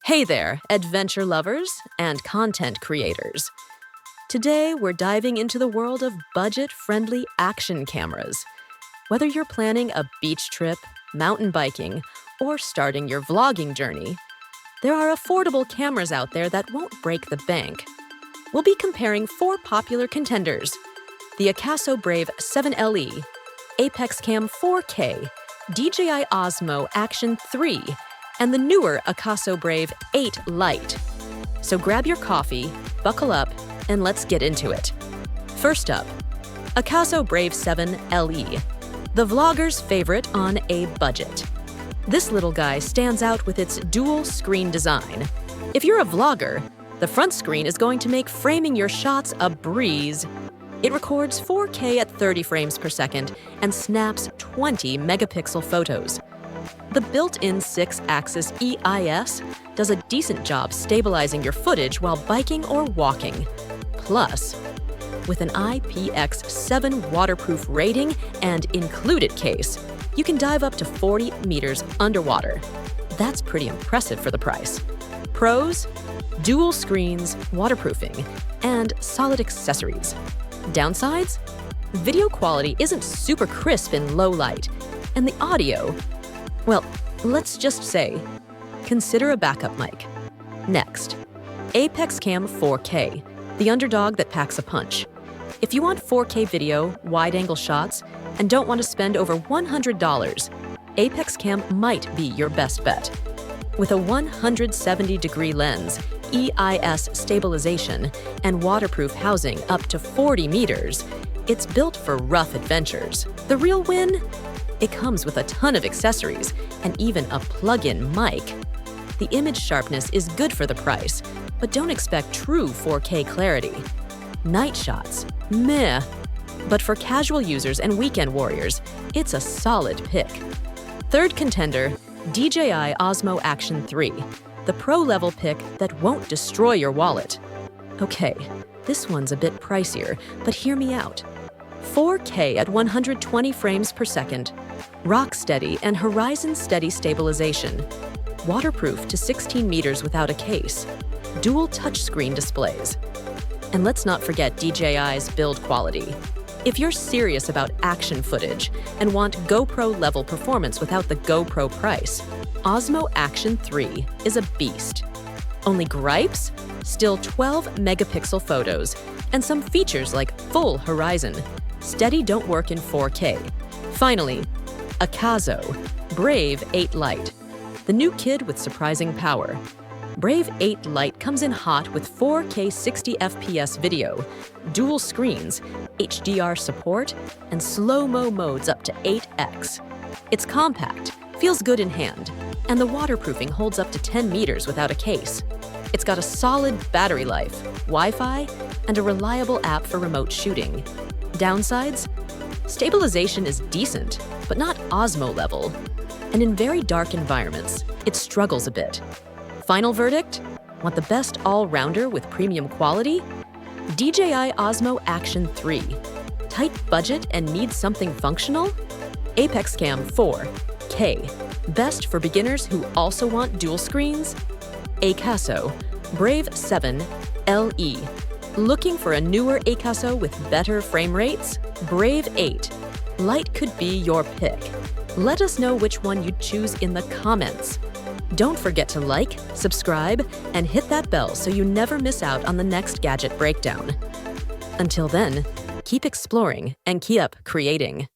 Hey there, adventure lovers and content creators. Today, we're diving into the world of budget-friendly action cameras. Whether you're planning a beach trip, mountain biking, or starting your vlogging journey, there are affordable cameras out there that won't break the bank. We'll be comparing 4 popular contenders: the Akaso Brave 7LE, Apexcam 4K, DJI Osmo Action 3, and the newer Akaso Brave 8 Lite. So grab your coffee, buckle up, and let's get into it. First up, Akaso Brave 7 LE, the vlogger's favorite on a budget. This little guy stands out with its dual-screen design. If you're a vlogger, the front screen is going to make framing your shots a breeze. It records 4K at 30 frames per second and snaps 20 megapixel photos. The built-in 6-axis EIS does a decent job stabilizing your footage while biking or walking. Plus, with an IPX7 waterproof rating and included case, you can dive up to 40 meters underwater. That's pretty impressive for the price. Pros: dual screens, waterproofing, and solid accessories. Downsides: video quality isn't super crisp in low light, and the audio, well, let's just say, consider a backup mic. Next, Apexcam 4K, the underdog that packs a punch. If you want 4K video, wide-angle shots, and don't want to spend over $100, Apexcam might be your best bet. With a 170-degree lens, EIS stabilization, and waterproof housing up to 40 meters, it's built for rough adventures. The real win? It comes with a ton of accessories and even a plug-in mic. The image sharpness is good for the price, but don't expect true 4K clarity. Night shots? Meh. But for casual users and weekend warriors, it's a solid pick. Third contender, DJI Osmo Action 3, the pro-level pick that won't destroy your wallet. Okay, this one's a bit pricier, but hear me out. 4K at 120 frames per second, rock steady and horizon steady stabilization, waterproof to 16 meters without a case, dual touchscreen displays. And let's not forget DJI's build quality. If you're serious about action footage and want GoPro-level performance without the GoPro price, Osmo Action 3 is a beast. Only gripes? Still 12 megapixel photos, and some features like full horizon. Steady don't work in 4K. Finally, Akaso Brave 8 Lite, the new kid with surprising power. Brave 8 Lite comes in hot with 4K 60 FPS video, dual screens, HDR support, and slow-mo modes up to 8x. It's compact, feels good in hand, and the waterproofing holds up to 10 meters without a case. It's got a solid battery life, Wi-Fi, and a reliable app for remote shooting. Downsides? Stabilization is decent, but not Osmo level. And in very dark environments, it struggles a bit. Final verdict? Want the best all-rounder with premium quality? DJI Osmo Action 3. Tight budget and need something functional? Apexcam 4K. Best for beginners who also want dual screens? Akaso Brave 7 LE. Looking for a newer Akaso with better frame rates? Brave 8 Lite could be your pick. Let us know which one you'd choose in the comments. Don't forget to like, subscribe, and hit that bell so you never miss out on the next gadget breakdown. Until then, keep exploring and keep creating.